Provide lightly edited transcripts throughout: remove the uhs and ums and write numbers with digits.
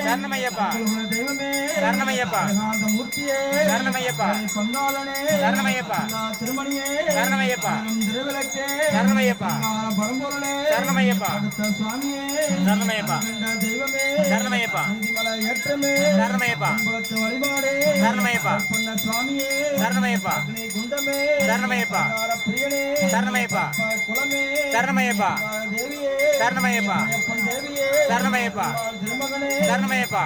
சரணமையப்பா சரணமையப்பா சரணமையப்பா சரணமையப்பா திருமணியே சரணமையப்பா சரணமையப்பா சரணமையப்பா சுவாமியே சரணமையப்பா தெய்வமே சரணமையப்பா சரணமையப்பா வழிபாடே சரணமையப்பா சுவாமியே சரணமையப்பா குண்டமே சரணமையப்பா பிரியனே சரணமையப்பா குலமே சரணமையப்பா தேவியே சரணமையப்பா தேவியே சரணமையப்பா திருமகனே சரணமையப்பா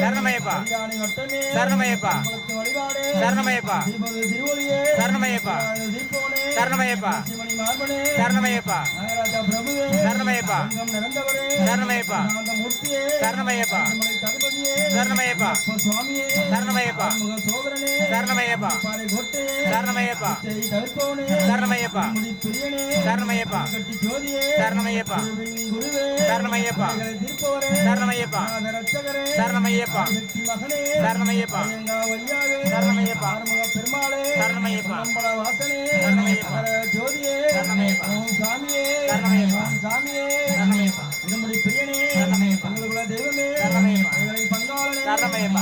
சரணமையப்பா சரணமையப்பா சரணமையப்பா திருவொளியே சரணமையப்பா சரணமையப்பா சரணமையப்பா சரணமையப்பா சரணமையப்பா சரணமையப்பா சரணமையப்பா சரணமையப்பா சரணமையப்பா சரணமையப்பா சரணமையப்பா சரணமையப்பா சரணமையப்பா சரணமையப்பா சரணமையப்பா சரணமையப்பா சரணமையப்பா சரணமையப்பா பெருமாளே சரணமையப்பா சரணமையப்பா ஜோதியே சரணமையப்பா சாமியே சரணமையப்பா சாமியே சரணமையப்பா நம்முடைய பிரியனே சரணமையப்பா உங்களுடைய தெய்வமே சரணமையப்பா எங்களை பங்காளனே சரணமையப்பா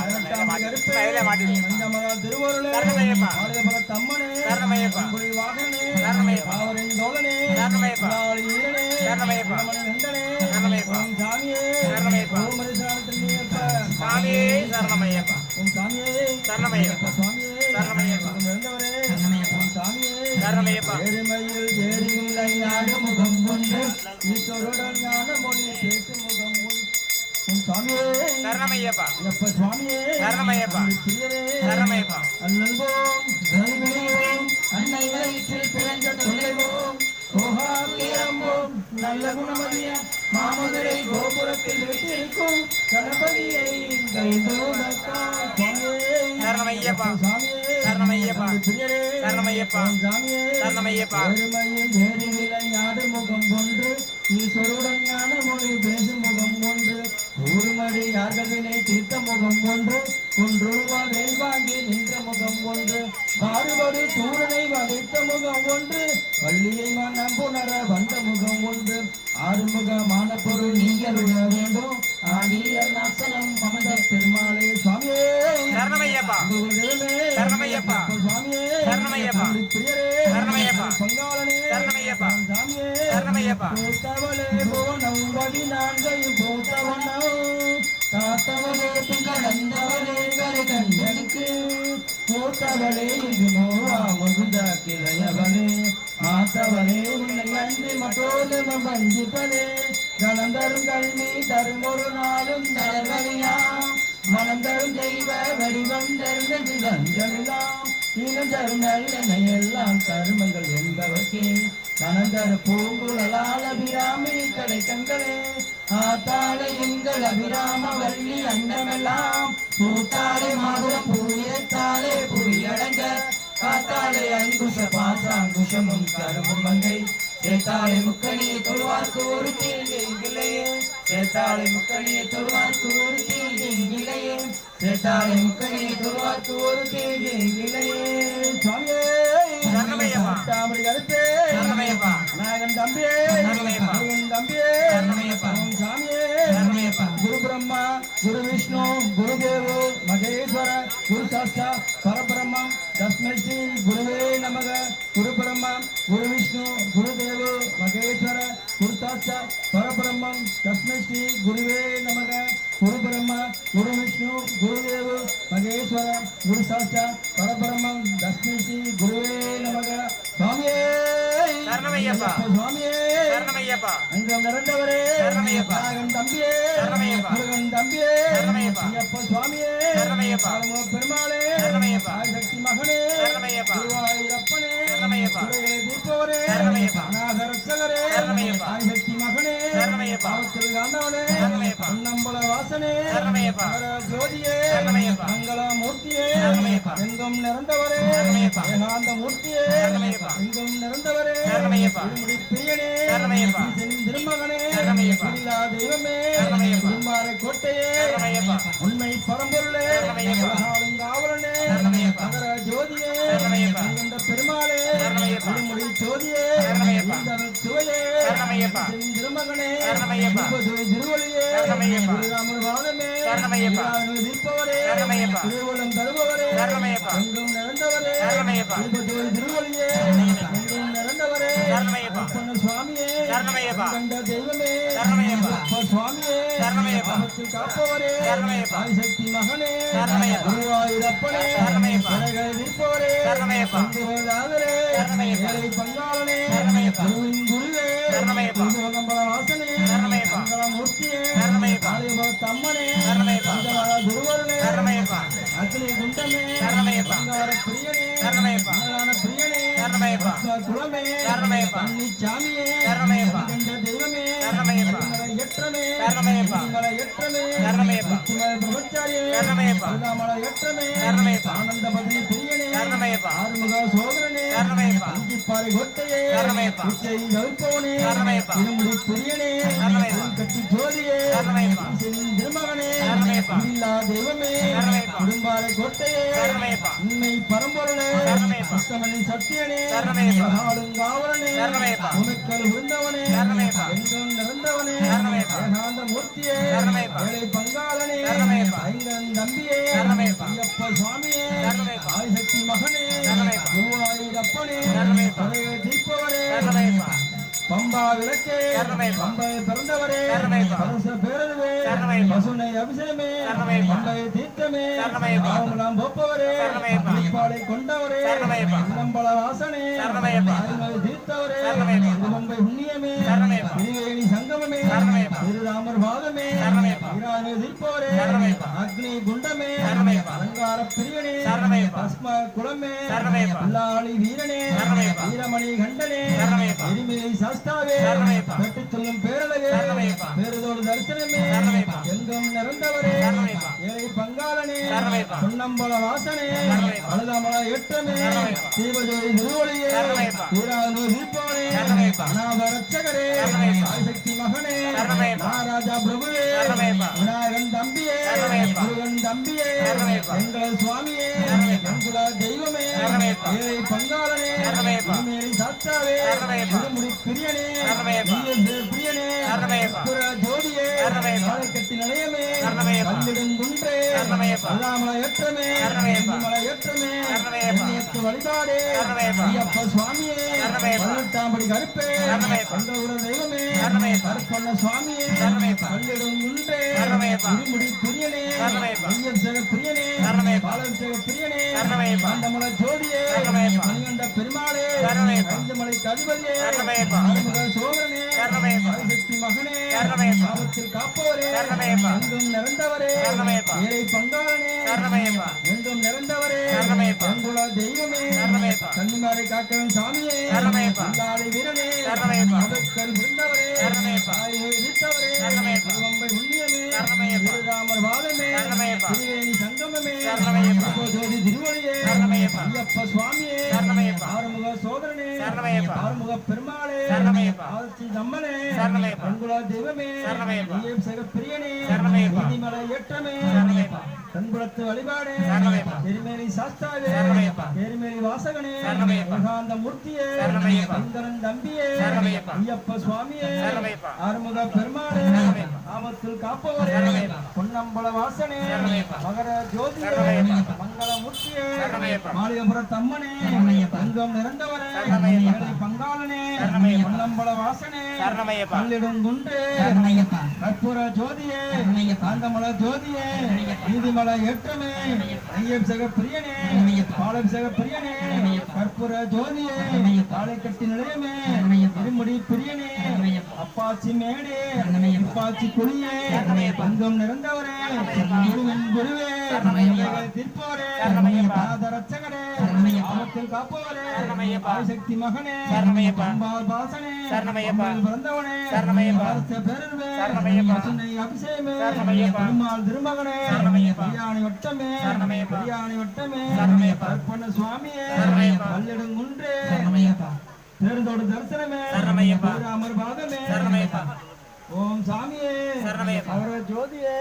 கையில மாட்டி பஞ்சமகா திருவருளே சரணமையப்பா ஆலயபல தம்மனே சரணமையப்பா உங்களுடைய வாகனே சரணமையப்பா அவரின் தோழனே சரணமையப்பா ஈரனே சரணமையப்பா நந்தனே சரணமையப்பா சாமியே சரணமையப்பா ஓம் மரிசானத்தன்னியப்பா சாமியே சரணமையப்பா ஓம் சாமியே சரணமையப்பா சுவாமியே சரணமையப்பா நந்தவரே சரணமையப்பா சாமியே சரணமையப்பா ஏழுமையில் ஏறியுள்ள ஞான முகம் கொண்டு ஈஸ்வருடன் ஞான மொழி பேசும் முகம் ஓம் சாமியே சரணமையப்பா எப்ப சுவாமியே சரணமையப்பா பிரியரே சரணமையப்பா அண்ணன்போம் தனிமையோம் அன்னை வயிற்றில் பிறந்த தொலைவோம் ஓஹாக்கிரம்போம் நல்ல குணமதிய மாமதுரை கோபுரத்தில் விட்டிருக்கும் கணபதியை சரணமையப்பா சரணமையப்பா சரணமையப்பா சரணமையப்பா முகம் கொண்டு ஈஸ்வருடன் ஞான மொழி பேசும் முகம் கொண்டு ஊருமடி அடியார்கள் வினை தீர்த்த முகம் ஒன்று குன்றுவாதை வாங்கி நின்ற முகம் ஒன்று மாறுபடு சூரனை வதைத்த முகம் ஒன்று பள்ளியை மனம் புணர வந்த முகம் ஒன்று ஆறுமுகமான பொருள் நீங்கள் விட வேண்டும் ஆகியர் நாசனம் மமத பெருமாளே சுவாமியே சரணமையப்பா சரணமையப்பா சுவாமியே சரணமையப்பா பிரியரே சரணமையப்பா பங்காளனே சரணமையப்பா சாமியே சரணமையப்பா பூத்தவளே புவனம் வழி நான்கையும் பூத்தவனோ காத்தவளே கடந்தவளே கரை கண்டனுக்கு பூத்தவளே இது மோவா முகுந்த கிளையவளே மாத்தவளே உன்னை அன்றி மற்றோடு வஞ்சிப்பதே தனம் தரும் கல்வி தரும் ஒரு நாளும் தரவழியாம் மனம் தரும் தெய்வ வடிவம் தரும் கஞ்சமெல்லாம் நீனம் தரும் நல்லெண்ணை எல்லாம் தருமங்கள் என்பவர்க்கே மனம் தரும் பூங்குழலால் அபிராமி கடை கண்களே ஆத்தாளை எங்கள் அபிராம வள்ளி அண்டமெல்லாம் பூத்தாளை மாதுளம் பூயத்தாளே புரியடங்க காத்தாளை அங்குஷ பாசாங்குஷமும் கருமும் மங்கை சேத்தாளை முக்கணியை தொழுவார்க்கு ஒரு தீங்கில்லையே சேத்தாளை முக்கணியை தொழுவார்க்கு ஒரு தீங்கில்லையே சேத்தாளை முக்கணியை தொழுவார்க்கு ஒரு தீங்கில்லையே சுவாமியே சரணமையப்பா தாமரை கருப்பே சரணமையப்பா நாகன் தம்பியே சரணமையப்பா தம்பியே சரணமையப்பா சாமியே சரணமையப்பா குரு பிரம்மா குரு விஷ்ணு குரு தேவோ மகேஸ்வர குரு சாஸ்தா பரபிரம்மம் தஸ்மை ஸ்ரீ குருவே நமக குரு பிரம்மா குரு விஷ்ணு குரு தேவோ மகேஸ்வர குரு சாஸ்தா பரபிரம்மம் தஸ்மை ஸ்ரீ குருவே நமக குரு பிரம்மா குரு விஷ்ணு குரு தேவோ மகேஸ்வர குரு சாஸ்தா பரபிரம்மம் தஸ்மை ஸ்ரீ குருவே நமக சுவாமியே சரணமையப்பா சுவாமியே சரணமையப்பா அங்கம் நிறைந்தவரே சரணமையப்பா நாகன் தம்பியே சரணமையப்பா முருகன் தம்பியே சரணமையப்பா ஐயப்ப சுவாமியே சரணமையப்பா ஆறுமுக பெருமாளே சரணமையப்பா சக்தி மகனே சரணமையப்பா குருவாயூரப்பனே சரணமையப்பா குறைகளை தீர்ப்பவரே சரணமையப்பா அநாத ரட்சகரே சரணமையப்பா சக்தி மகனே சரணமையப்பா பாவத்தில் காண்டவனே சரணமையப்பா பொன்னம்பல வாசனே சரணமையப்பா மகர ஜோதியே சரணமையப்பா மங்களமூர்த்தியே சரணமையப்பா எங்கும் நிறைந்தவரே சரணமையப்பா ஏகாந்த மூர்த்தியே சரணமையப்பா எங்கும் நிறைந்தவரே சரணமையப்பா இருமுடி பிரியனே சரணமையப்பா திருமகனே சரணமையப்பா இல்லா தெய்வமே சரணமையப்பா திருமாலை கோட்டையே சரணமையப்பா உண்மை பரம்பொருளே சரணமையப்பா உலகாளும் காவலனே சரணமையப்பா மகர ஜோதியே சரணமையப்பா என்ற பெருமாளே சரணமையப்பா இருமுடி ஜோதியே சரணமையப்பா சுவையே சரணமையப்பா திருமகனே சரணமையப்பா திருவழியே சரணமையப்பா திருராமர் வாதமே சரணமையப்பா தீர்ப்பவரே சரணமையப்பா திருவள்ளம் தருபவரே சரணமையப்பா எங்கும் நிறைந்தவரே சரணமையப்பா திருவழியே எங்கும் நிறைந்தவரே சரணமையப்பா அப்பன சுவாமியே சரணமையப்பா கண்ட தெய்வமே சரணமையப்பா அப்ப சுவாமியே சரணமையப்பா ஆபத்தில் காப்பவரே சரணமையப்பா சக்தி மகனே சரணமையப்பா குருவாயூரப்பனே சரணமையப்பா கரைகளை தீர்ப்பவரே சரணமையப்பா சங்கரதாதரே சரணமையப்பா ஏழை பங்காளனே சரணமையப்பா குருவின் குருவே சரணமையப்பா குருவகம்பல வாசனே சரணமையப்பா மங்களமூர்த்தியே சரணமையப்பா ஆலயபுரத்து அம்மனே சரணமையப்பா பஞ்சவர குருவரனே சரணமையப்பா அக்னி குண்டமே சரணமையப்பா பங்கார பிரியனே சரணமையப்பா அன்னதான பிரியனே சரணமையப்பா குலமே சரணமையப்பா சாமியே சரணமையப்பா கண்ட தெய்வமே சரணமையப்பா ஏற்றமே சரணமையப்பா ஏற்றமே சரணமையப்பா பிரம்மச்சாரியே சரணமையப்பா ஏற்றமே சரணமையப்பா ஆனந்த பத்னி பிரியனே சரணமையப்பா ஆறுமுக சோதரனே சரணமையப்பா அஞ்சிப்பாறை கொட்டையே சரணமையப்பா உச்சை தவிப்பவனே சரணமையப்பா இருமுடி பிரியனே சரணமையப்பா கட்டி ஜோதியே சரணமையப்பா திருமகனே சரணமையப்பா இல்லா தெய்வமே சரணமையப்பா குடும்பாறை கொட்டையே சரணமையப்பா உண்மை பரம்பொருளே சரணமையப்பா உத்தமனின் சத்தியனே சரணமையப்பா மகாளும் காவலனே சரணமையப்பா உனக்கல் விருந்தவனே சரணமையப்பா எங்கும் நிறைந்தவனே சரணமையப்பா ஏகாந்த மூர்த்தியே சரணமையப்பா ஏழை பங்காளனே சரணமையப்பா ஐங்கன் தம்பியே சரணமையப்பா ஐயப்ப சுவாமியே சரணமையப்பா ஆதிசக்தி மகனே சரணமையப்பா குருவாயூரப்பனே சரணமையப்பா கரையை தீர்ப்பவரே சரணமையப்பா பம்பா விளக்கே சரணமையப்பா பம்பை பிறந்தவரே சரணமையப்பா பரச பேரதுவே சரணமையப்பா பசுனை அபிஷேகமே சரணமையப்பா பம்பை தீர்த்தமே சரணமையப்பா பாவமெல்லாம் போப்பவரே சரணமையப்பா பாலை கொண்டவரே சரணமையப்பா இளம்பல வாசனே சரணமையப்பா ஆய்மலை தீர்த்தவரே சரணமையப்பா பம்பை புண்ணியமே சரணமையப்பா திருவேணி சங்கமமே சரணமையப்பா திருராமர் பாதமே சரணமையப்பா இராஜ தீர்ப்பவரே சரணமையப்பா அக்னி குண்டமே சரணமையப்பா அலங்கார பிரியனே சரணமையப்பா பஸ்ம குலமே சரணமையப்பா உள்ளாளி வீரனே சரணமையப்பா வீரமணி கண்டனே சரணமையப்பா எரிமிலை சாஸ்தாவே சரணமையப்பா வெட்டி சொல்லும் பேரழகே சரணமையப்பா பேருதோடு தரிசனமே சரணமையப்பா எங்கும் நிறைந்தவரே சரணமையப்பா ஏழை பங்காளனே சரணமையப்பா பொன்னம்பல வாசனே சரணமையப்பா அழுதாமல எட்டமே சரணமையப்பா தீபஜோதி திருவொளியே சரணமையப்பா தீரானு தீர்ப்பவனே சரணமையப்பா அநாத ரட்சகரே சரணமையப்பா ஆதிசக்தி மகனே சரணமையப்பா மகாராஜா பிரபுவே சரணமையப்பா விநாயகன் தம்பியே எங்கள் சுவாமியே எங்குல தெய்வமே ஏழை பங்காளனே மேரி சாத்தாவே திருமுடி பிரியனே பிரியனே புற ஜோதியே நாளை கட்டி நிலையமே கல்லிடுங்குன்றே அல்லாமலை ஏற்றமே மலை ஏற்றமே எண்ணியத்து வழிபாடே ஐயப்ப சுவாமியே 18ஆம் படி கருப்பே பந்தகுர தெய்வமே கருப்பண்ண சுவாமியே கல்லிடுங்குன்றே திருமுடி பிரியனே ஐயன் பிரியனே பாலபிஷேக பிரியனே காந்தமலை ஜோதியே மணிகண்ட பெருமாளே பஞ்சமலை கதிபதியே ஆறுமுக சோழனே ஆதிசக்தி மகனே ஆபத்தில் காப்பவரே எங்கும் நிறைந்தவரே ஏழை பங்காளனே எங்கும் நிறைந்தவரே எங்குல தெய்வமே கன்னிமாரை காக்கவன் சாமியே அல்லாளை வீரனே அபக்கல் விருந்தவரே தாயை எதிர்த்தவரே திருவம்பை உண்ணியமே திருராமர் வாதமே திருவேணி சங்கமமே ஜோதி திருவழியே ஐயப்ப சுவாமியே ஆறுமுக சோதரனே ஆறுமுக பெருமாளே ஆதிச்சி தம்மனே அங்குல தெய்வமே ஐயப்ப பிரியனே நீதிமலை ஏற்றமே கண்குளத்து வழிபாடே திருமேனி சாஸ்தாவே திருமேனி வாசகனே ஏகாந்த மூர்த்தியே சங்கரன் தம்பியே ஐயப்ப சுவாமியே ஆறுமுக பெருமாளே ஆபத்தில் காப்பவரே பொன்னம்பல வாசனே மகர ஜோதியே மங்கள மூர்த்தியே மாளிகபுர தம்மனே தங்கம் நிறைந்தவரே ஏழை பங்காளனே பொன்னம்பல வாசனே கல்லிடும் குன்றே கற்பூர ஜோதியே காந்தமல ஜோதியே நீதிமலை ஏற்றமே ஐயபிஷேக பிரியனே பாலபிஷேக பிரியனே கற்பூர ஜோதியே காலை கட்டி நிலையமே திருமுடி பிரியனே அப்பாச்சி மேடே அப்பாச்சி குழியே பங்கம் நிறைந்தவரே குருவே தீர்ப்போரே ரட்சகரே ஆபத்தில் காப்பவரே ஆதிசக்தி மகனே அம்பாள் பாசனே பிறந்தவனே பேரர்வே அபிஷேகமே பெருமாள் திருமகனே பிரியாணி வட்டமே பிரியாணி வட்டமே கற்பண்ண சுவாமியே கல்லிடுங்குன்றே தேர்ந்தோடு தரிசனமே ராமர் பாதமே ஓம் சாமியே அவர ஜோதியே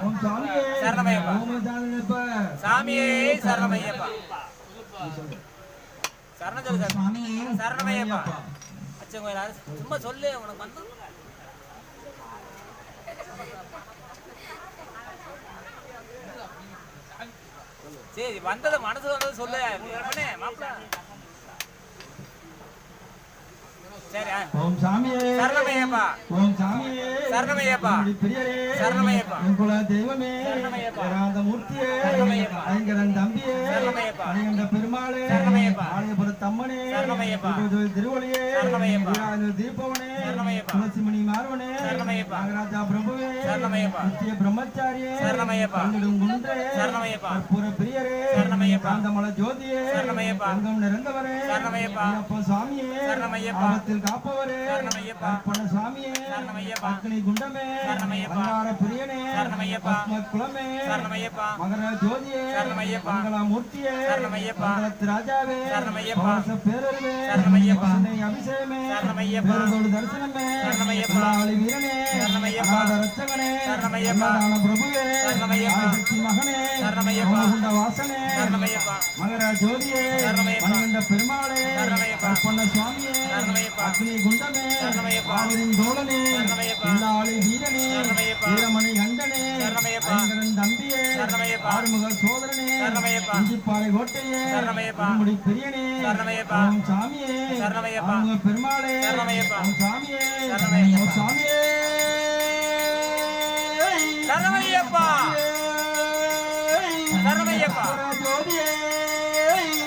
ஓம் சாமியே ஓம் சாமியே சரணமையப்பா சரண சொல்லு சாமியே சரணமையப்பா அச்சா கோயில சும்மா சொல்லு உனக்கு வந்து சரி வந்தது மனசு வந்தது சொல்லு மாப்பிள்ள சரி ஓம் சாமியே சரணமையப்பா ஓம் சாமியே சரணமையப்பா பிரியரே சரணமையப்பா எங்குல தெய்வமே ஏகாந்த மூர்த்தியே ஐங்கரன் தம்பியே ஐயண்ட பெருமாளே ஆலயபுர தம்மனே திருவழியே தீபவனே துளசிமணி மார்வனே நாகராஜா பிரபுவே நித்திய பிரம்மச்சாரியே குன்றே கற்பூர பிரியரே காந்தமல ஜோதியே அங்கம் நிறைந்தவரே ஐயப்ப சுவாமியே ஆபத்தில் காப்பவரே கற்பன சுவாமியே அக்னி குண்டமே அங்கார பிரியனே குலமே மகர ஜோதியே மங்கள மூர்த்தியே மங்களத்து ராஜாவே பேரருவே அபிஷேகமே பேரதோடு தரிசனமே வீரனே ரட்சகனே பிரபுவே சக்தி மகனே குண்ட வாசனே மகர ஜோதியே மணிகண்ட பெருமாளே கற்பன சுவாமியே அக்னி குண்டமே ஆவரின் தோழனே இல்லாளி வீரனே வீரமணி கண்டனே ஐங்கரன் தம்பியே ஆறுமுக சோதரனே இஞ்சிப்பாறை கோட்டையே முடி பிரியனே ஓம் சாமியே ஆறுமுக பெருமாளே ஓம் சாமியே ஓம் சாமியே சரணமையப்பா சரணமையப்பா ஜோதியே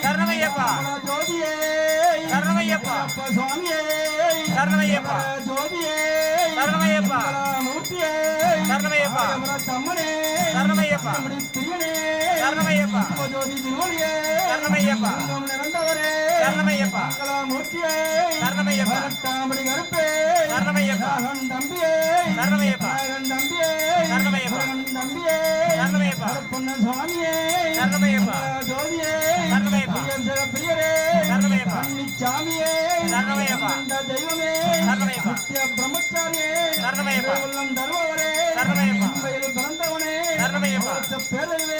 சரணமையப்பா ஜோதியே சரணமையப்பா சுவாமியே சரணமையப்பா ஜோதியே சரணமையப்பா மூர்த்தியே சரணமையப்பா தம்மனே சரணமையப்பா பிரியனே சரணமையப்பா ஜோதி திருவழியே சரணமையப்பா நிறந்தவரே சரணமையப்பா மூர்த்தியே சரணமையப்பா தாமடி கருப்பே சரணமையப்பா தம்பியே சரணமையப்பா தம்பியே சரணமையப்பா தம்பியே சரணமையப்பா பொன்ன சுவாமியே சரணமையப்பா ஜோதியே சரணமையப்பா பிரியரே சரணமையப்பா சாமியே சரணமையப்பா தெய்வமே சரணமையப்பா நித்திய பிரம்மச்சாரியே சரணமையப்பா உள்ளம் தருவவரே சரணமையப்பா பிறந்தவனே சரணமையப்பா பேரவே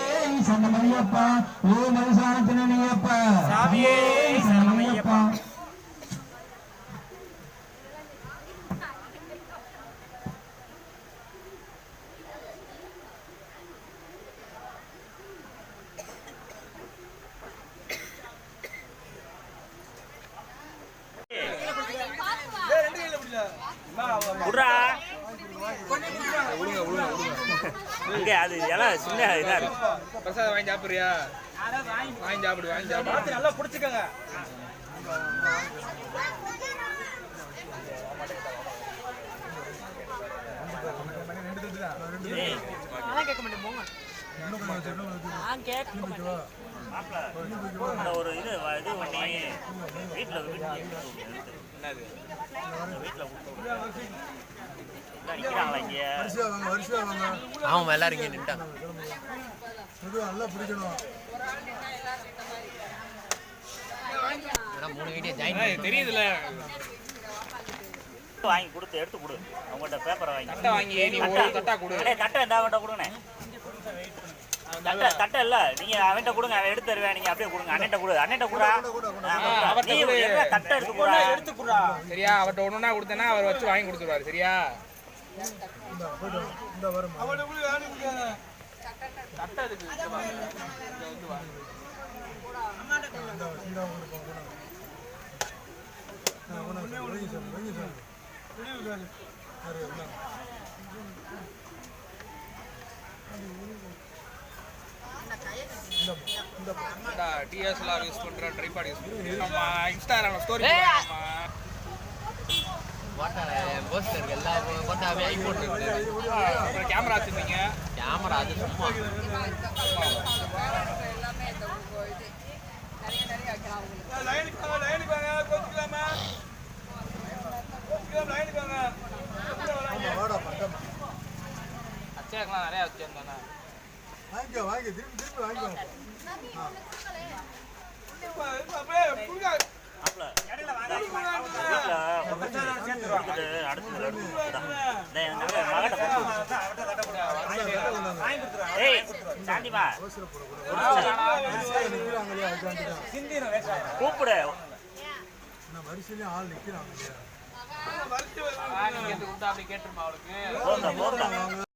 சரணமையப்பா ஓ மனுஷானத்தினையப்பா சாமியே சரணமையப்பா. விட்றா அங்கே அது எல்லாம் சின்ன இதா இருக்கு. பிரசாதம் வாங்கி சாப்பிடுறியா? வாங்கி சாப்பிடு, வாங்கி சாப்பிடு. நல்லா பிடிச்சிக்கங்க. மாப்பிள்ள ஒரு இது பண்ணி வீட்டில் என்னது? வீட்டில் நிற்கிறாங்களா இங்கே? ஆமாம் எல்லாரும் இங்கே நின்ட்டாங்க. மூணு வீடியோ ஜாயின் தெரியுதுல்ல, வாங்கி கொடுத்து எடுத்து கொடு. அவங்கள்ட்ட பேப்பரை வாங்கி தட்டை வாங்கி நீ ஒரு தட்டா கொடு. தட்டை இந்த அவன்கிட்ட கொடுங்கண்ணே. தட்டை இல்ல நீங்க அவன்கிட்ட கொடுங்க, அவன் எடுத்து தருவேன். நீங்க அப்படியே கொடுங்க. அண்ணன்ட்ட கொடு, அண்ணன்ட்ட கொடுறா. அவர்கிட்ட கொடு. தட்டை எடுத்து கொடுறா. சரியா? அவர்கிட்ட ஒண்ணுன்னா கொடுத்தேன்னா அவர் வச்சு வாங்கி கொடுத்துருவாரு. சரியா? தட்டை அதுக்கு டிஎஸ்எல்ஆர் யூஸ் பண்றேன், ட்ரைபாட் யூஸ் பண்றேன். நம்ம இன்ஸ்டாகிராம்ல ஸ்டோரி போஸ்டர் எல்லா போட்டாவே ஐபோன் அப்புறம் கேமரா வச்சிருந்தீங்க. கேமரா அது சும்மா அச்சேக்கெல்லாம் நிறைய வச்சிருந்தானே. கூப்பிடு. நீங்க அப்படி கேட்டுருமா அவளுக்கு?